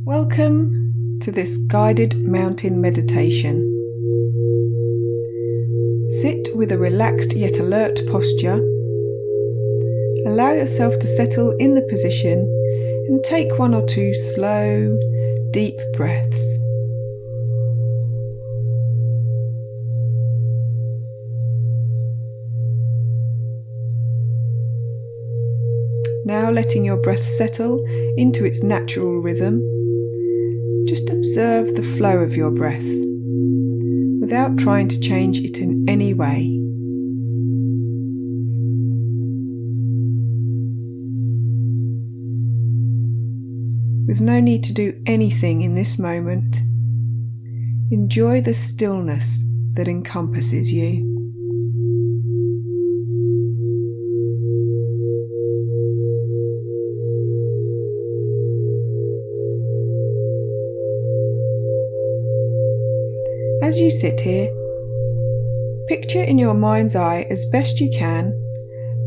Welcome to this guided mountain meditation. Sit with a relaxed yet alert posture. Allow yourself to settle in the position and take 1 or 2 slow, deep breaths. Now letting your breath settle into its natural rhythm, just observe the flow of your breath without trying to change it in any way. With no need to do anything in this moment, enjoy the stillness that encompasses you. As you sit here, picture in your mind's eye as best you can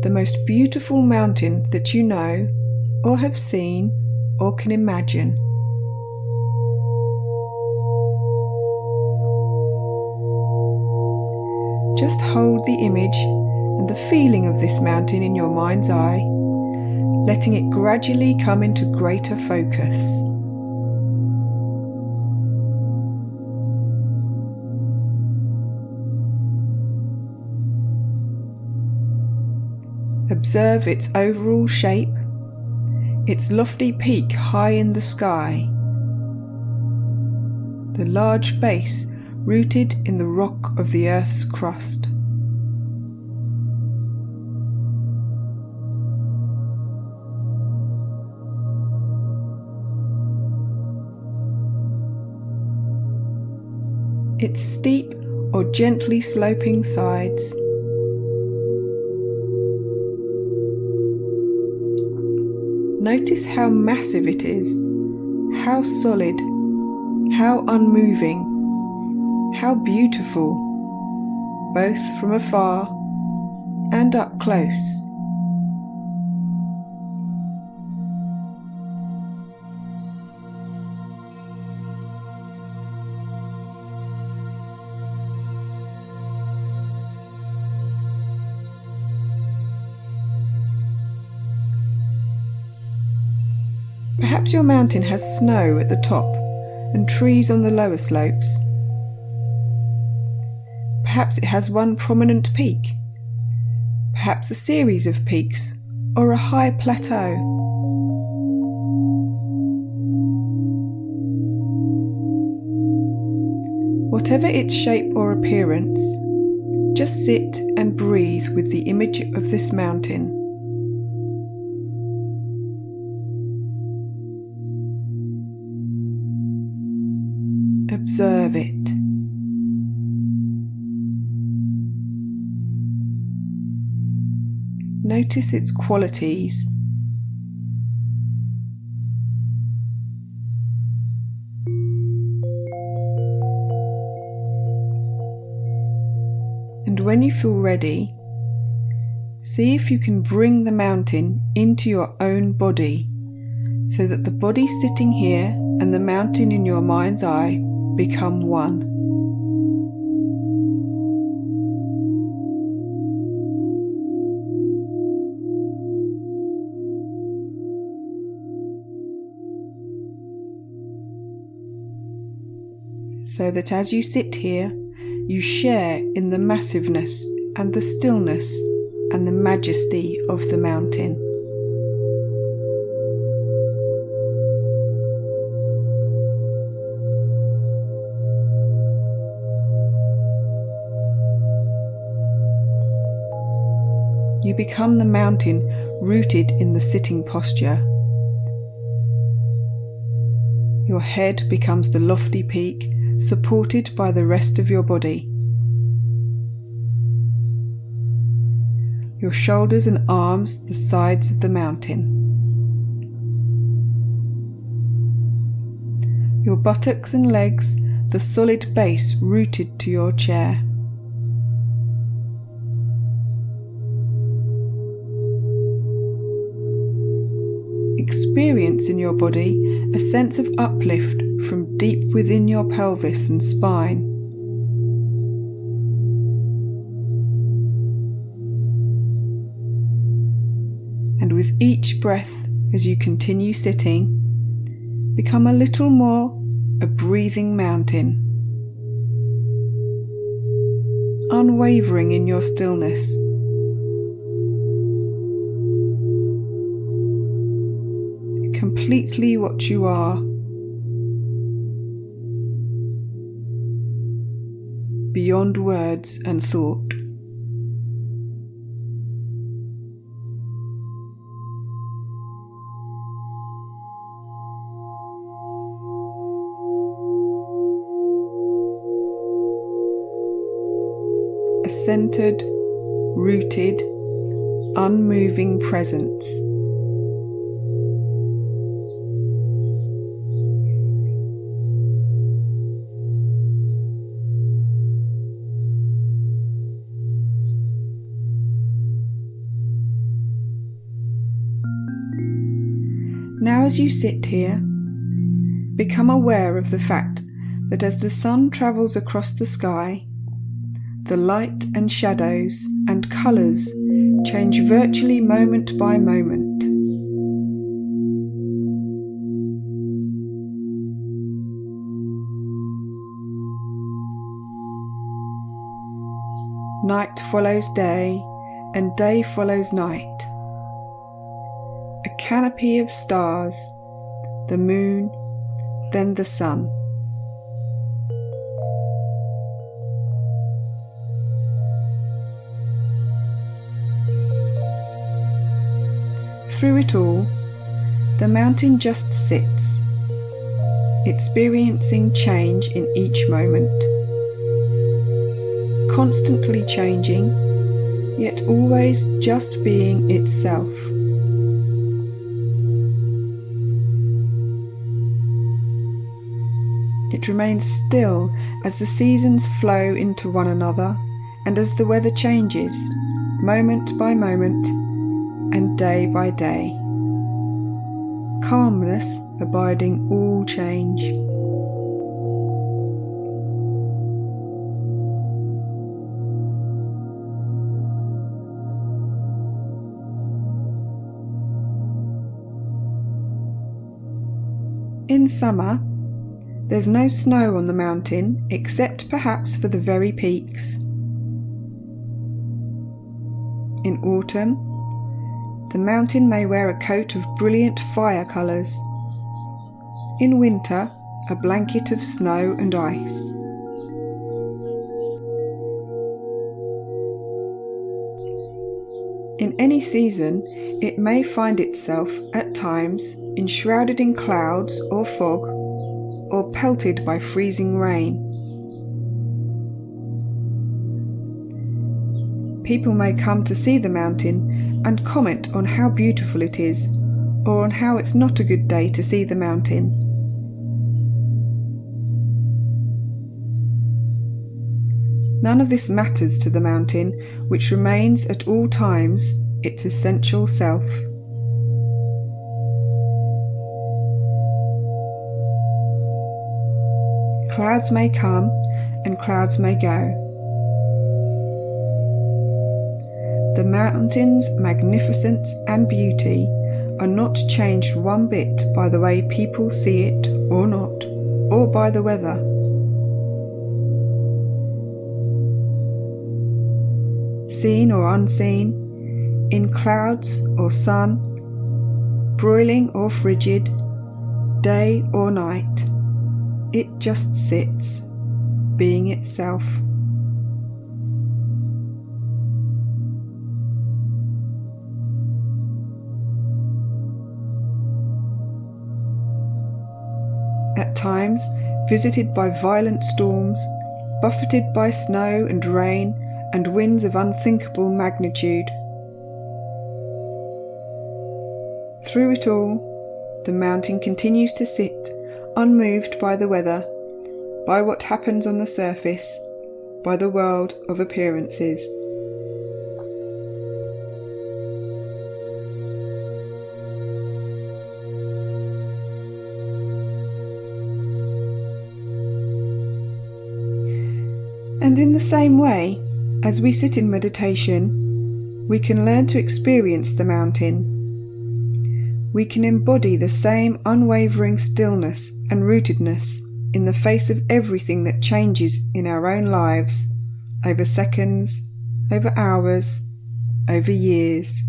the most beautiful mountain that you know or have seen or can imagine. Just hold the image and the feeling of this mountain in your mind's eye, letting it gradually come into greater focus. Observe its overall shape, its lofty peak high in the sky, the large base rooted in the rock of the Earth's crust. Its steep or gently sloping sides, notice how massive it is, how solid, how unmoving, how beautiful, both from afar and up close. Perhaps your mountain has snow at the top and trees on the lower slopes. Perhaps it has one prominent peak, perhaps a series of peaks or a high plateau. Whatever its shape or appearance, just sit and breathe with the image of this mountain. Observe it. Notice its qualities. And when you feel ready, see if you can bring the mountain into your own body, so that the body sitting here and the mountain in your mind's eye become one. So that as you sit here, you share in the massiveness and the stillness and the majesty of the mountain. You become the mountain rooted in the sitting posture. Your head becomes the lofty peak, supported by the rest of your body. Your shoulders and arms the sides of the mountain. Your buttocks and legs the solid base rooted to your chair. experience in your body a sense of uplift from deep within your pelvis and spine. And with each breath, as you continue sitting, become a little more a breathing mountain, unwavering in your stillness. Completely what you are, beyond words and thought. A centered, rooted, unmoving presence. Now as you sit here, become aware of the fact that as the sun travels across the sky, the light and shadows and colours change virtually moment by moment. Night follows day, and day follows night. A canopy of stars, the moon, then the sun. Through it all, the mountain just sits, experiencing change in each moment, constantly changing, yet always just being itself. It remains still as the seasons flow into one another and as the weather changes, moment by moment and day by day. Calmness abiding all change. In summer, there's no snow on the mountain except perhaps for the very peaks. In autumn, the mountain may wear a coat of brilliant fire colours. In winter, a blanket of snow and ice. In any season, it may find itself at times enshrouded in clouds or fog, or pelted by freezing rain. People may come to see the mountain and comment on how beautiful it is, or on how it's not a good day to see the mountain. None of this matters to the mountain, which remains at all times its essential self. Clouds may come and clouds may go. The mountain's magnificence and beauty are not changed one bit by the way people see it or not, or by the weather. Seen or unseen, in clouds or sun, broiling or frigid, day or night, it just sits, being itself. At times, visited by violent storms, buffeted by snow and rain and winds of unthinkable magnitude. Through it all, the mountain continues to sit, unmoved by the weather, by what happens on the surface, by the world of appearances. And in the same way, as we sit in meditation, we can learn to experience the mountain. We can embody the same unwavering stillness and rootedness in the face of everything that changes in our own lives, over seconds, over hours, over years.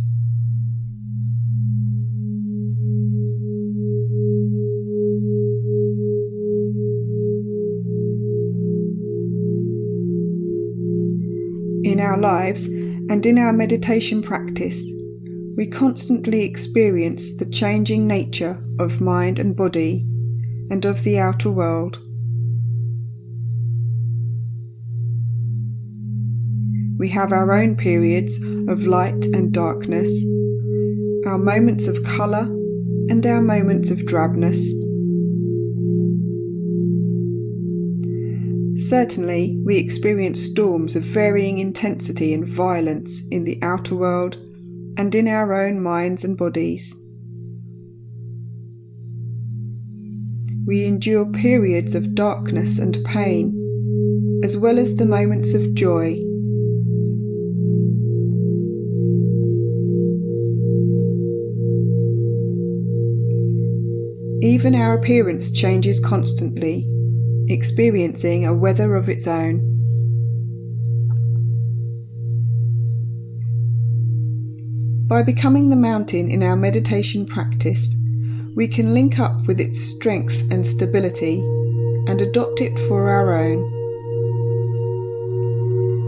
In our lives and in our meditation practice, we constantly experience the changing nature of mind and body and of the outer world. We have our own periods of light and darkness, our moments of colour and our moments of drabness. Certainly, we experience storms of varying intensity and violence in the outer world and in our own minds and bodies. We endure periods of darkness and pain, as well as the moments of joy. Even our appearance changes constantly, experiencing a weather of its own. By becoming the mountain in our meditation practice, we can link up with its strength and stability and adopt it for our own.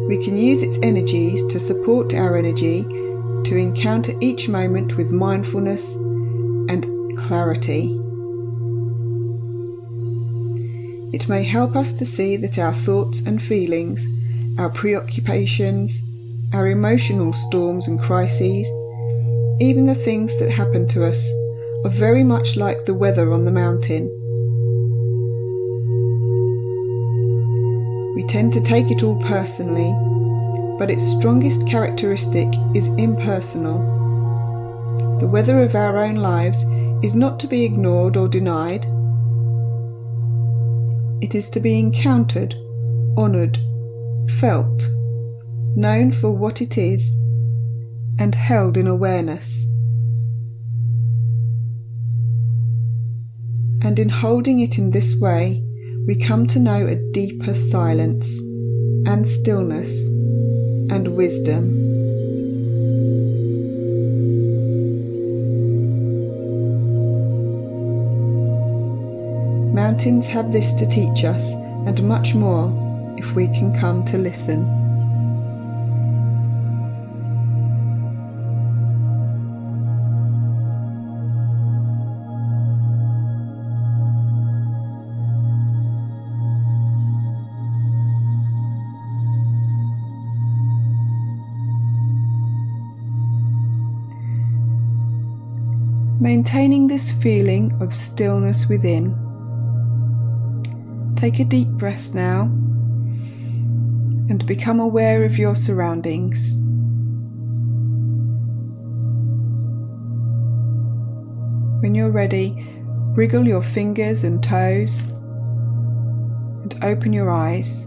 We can use its energies to support our energy, to encounter each moment with mindfulness and clarity. It may help us to see that our thoughts and feelings, our preoccupations, our emotional storms and crises, even the things that happen to us, are very much like the weather on the mountain. We tend to take it all personally, but its strongest characteristic is impersonal. The weather of our own lives is not to be ignored or denied. It is to be encountered, honoured, felt, known for what it is, and held in awareness. And in holding it in this way, we come to know a deeper silence and stillness and wisdom. Mountains have this to teach us, and much more, if we can come to listen. Maintaining this feeling of stillness within, take a deep breath now and become aware of your surroundings. When you're ready, wriggle your fingers and toes and open your eyes.